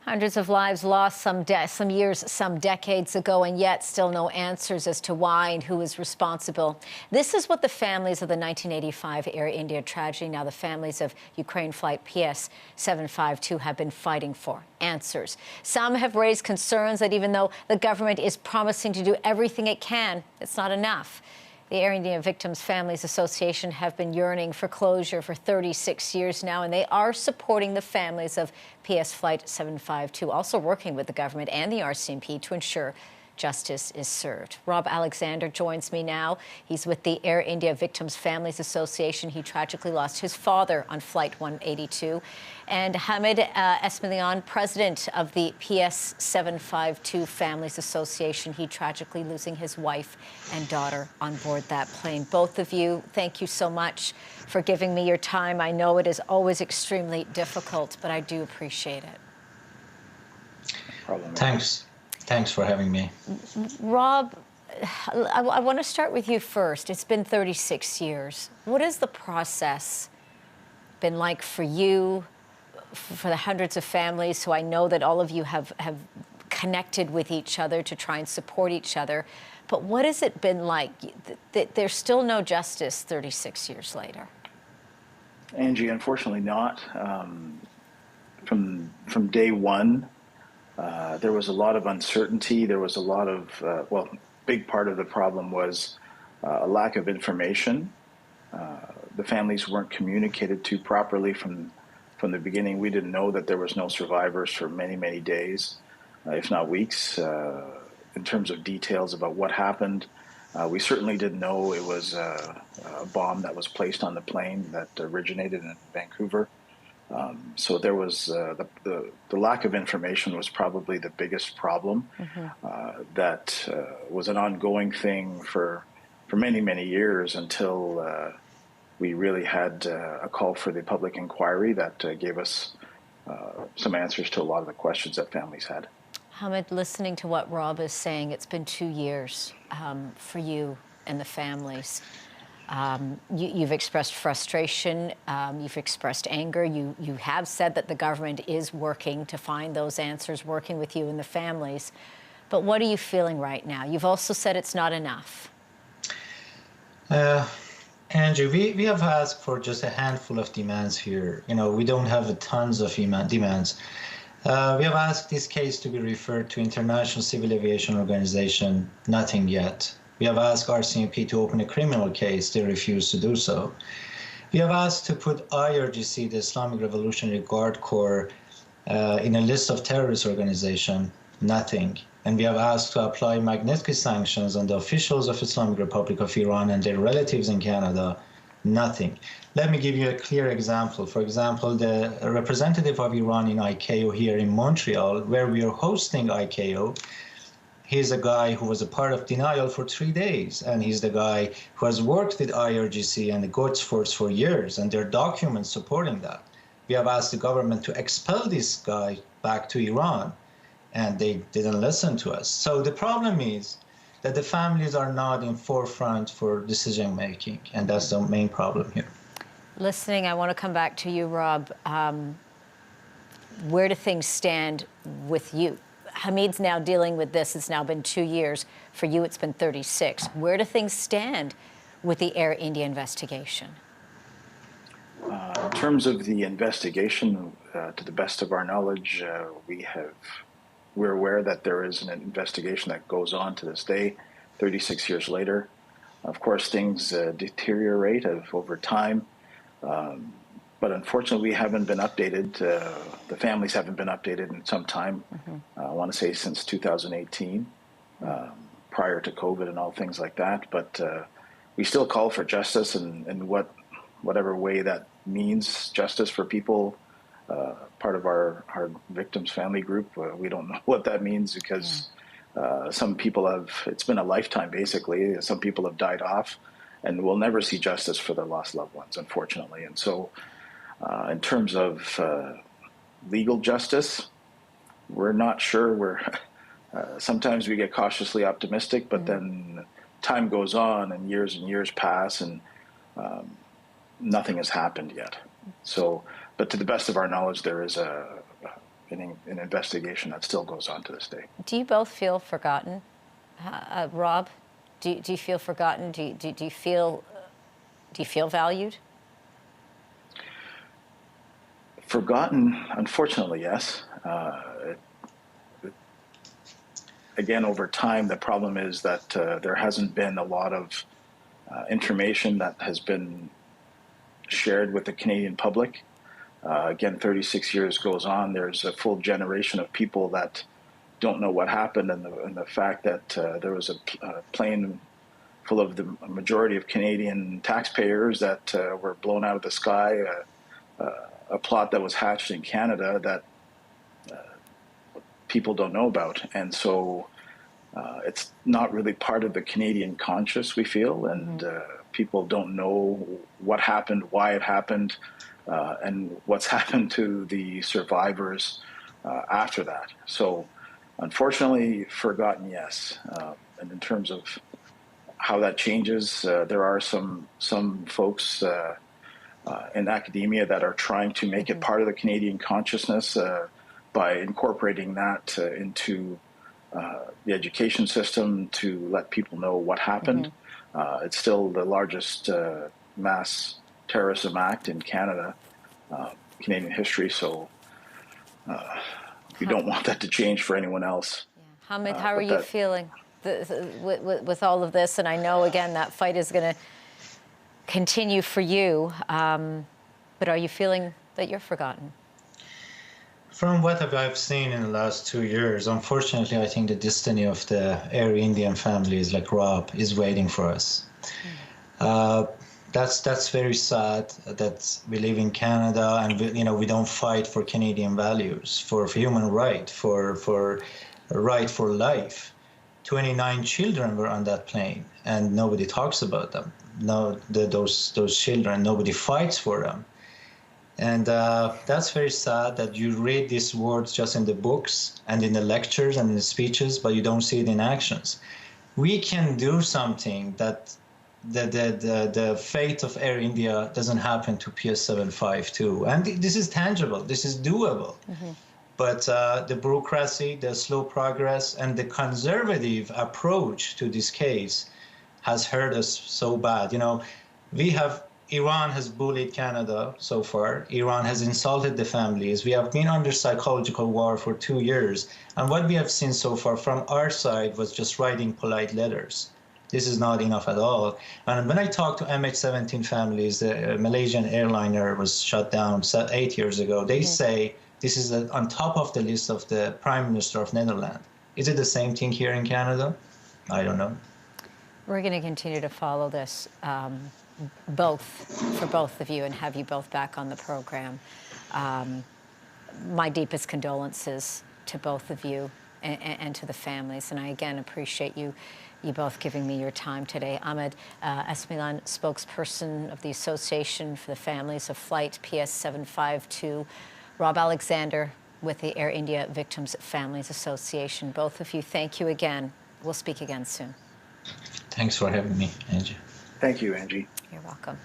Hundreds of lives lost, some years, some decades ago, and yet still no answers as to why and who is responsible. This is what the families of the 1985 Air India tragedy, now the families of Ukraine flight PS 752, have been fighting for: answers. Some have raised concerns that even though the government is promising to do everything it can, it's not enough. The Air India Victims' Families Association have been yearning for closure for 36 years now, and they are supporting the families of PS Flight 752, also working with the government and the RCMP to ensure justice is served. Rob Alexander joins me now. He's with the Air India Victims' Families Association. He tragically lost his father on Flight 182. And Hamed Esmaeilion, president of the PS 752 Families Association. He tragically losing his wife and daughter on board that plane. Both of you, thank you so much for giving me your time. I know it is always extremely difficult, but I do appreciate it. No problem. Thanks for having me. Rob, I want to start with you first. It's been 36 years. What has the process been like for you, for the hundreds of families who I know that all of you have connected with each other to try and support each other? But what has it been like that there's still no justice 36 years later? Angie, unfortunately not. From day one, there was a lot of uncertainty. There was a lot of, big part of the problem was a lack of information. The families weren't communicated to properly from the beginning. We didn't know that there was no survivors for many, many days, if not weeks, in terms of details about what happened. We certainly didn't know it was a bomb that was placed on the plane that originated in Vancouver. So there was the lack of information was probably the biggest problem. That was an ongoing thing for many, many years until we really had a call for the public inquiry that gave us some answers to a lot of the questions that families had. Hamed, listening to what Rob is saying, it's been 2 years for you and the families. You've expressed frustration, you've expressed anger, you have said that the government is working to find those answers, working with you and the families. But what are you feeling right now? You've also said it's not enough. Andrew, we have asked for just a handful of demands here. You know, we don't have tons of demands. We have asked this case to be referred to International Civil Aviation Organization, nothing yet. We have asked RCMP to open a criminal case. They refuse to do so. We have asked to put IRGC, the Islamic Revolutionary Guard Corps, in a list of terrorist organizations. Nothing. And we have asked to apply Magnitsky sanctions on the officials of Islamic Republic of Iran and their relatives in Canada. Nothing. Let me give you a clear example. For example, the representative of Iran in ICAO here in Montreal, where we are hosting ICAO, he's a guy who was a part of denial for 3 days, and he's the guy who has worked with IRGC and the Quds Force for years, and there are documents supporting that. We have asked the government to expel this guy back to Iran, and they didn't listen to us. So the problem is that the families are not in forefront for decision-making, and that's the main problem here. Listening, I want to come back to you, Rob. Where do things stand with you? Hamed's now dealing with this. It's now been 2 years. For you, it's been 36. Where do things stand with the Air India investigation? In terms of the investigation, to the best of our knowledge, we're aware that there is an investigation that goes on to this day, 36 years later. Of course, things deteriorate over time. But unfortunately, we haven't been updated. The families haven't been updated in some time. I want to say since 2018, prior to COVID and all things like that. But we still call for justice, and whatever way that means justice for people. Part of our victims' family group, we don't know what that means because some people it's been a lifetime basically. Some people have died off, and will never see justice for their lost loved ones, unfortunately. And so, in terms of legal justice, we're not sure. Sometimes we get cautiously optimistic, but then time goes on and years pass, and nothing has happened yet. So, but to the best of our knowledge, there is an investigation that still goes on to this day. Do you both feel forgotten? Rob, do you feel forgotten? Do you feel valued? Forgotten, unfortunately, yes. Again, over time, the problem is that there hasn't been a lot of information that has been shared with the Canadian public. Again, 36 years goes on. There's a full generation of people that don't know what happened, and the fact that there was a plane full of the majority of Canadian taxpayers that were blown out of the sky, a plot that was hatched in Canada that people don't know about. And so it's not really part of the Canadian conscious, we feel, and people don't know what happened, why it happened, and what's happened to the survivors after that. So unfortunately, forgotten, yes. And in terms of how that changes, there are some folks in academia that are trying to make it part of the Canadian consciousness by incorporating that into the education system to let people know what happened. It's still the largest mass terrorism act in Canada, Canadian history, so we don't want that to change for anyone else. Yeah. Hamed, how are you feeling with all of this? And I know, again, that fight is going to continue for you, but are you feeling that you're forgotten? From what I've seen in the last 2 years, unfortunately, I think the destiny of the Air Indian families like Rob is waiting for us. That's very sad that we live in Canada and we don't fight for Canadian values, for human right, for right for life. 29 children were on that plane, and nobody talks about them. No, those children, nobody fights for them. And that's very sad that you read these words just in the books and in the lectures and in the speeches, but you don't see it in actions. We can do something that the fate of Air India doesn't happen to PS752. And this is tangible, this is doable. But the bureaucracy, the slow progress, and the conservative approach to this case has hurt us so bad. Iran has bullied Canada so far. Iran has insulted the families. We have been under psychological war for 2 years. And what we have seen so far from our side was just writing polite letters. This is not enough at all. And when I talk to MH17 families, the Malaysian airliner was shut down 8 years ago. They say this is on top of the list of the Prime Minister of Netherlands. Is it the same thing here in Canada? I don't know. We're going to continue to follow this. For both of you, and have you both back on the program. My deepest condolences to both of you and to the families, and I again appreciate you both giving me your time today. Hamed Esmaeilion, spokesperson of the Association for the Families of Flight PS752, Rob Alexander with the Air India Victims Families Association. Both of you, thank you again. We'll speak again soon. Thanks for having me, Angie. Thank you, Angie. You're welcome.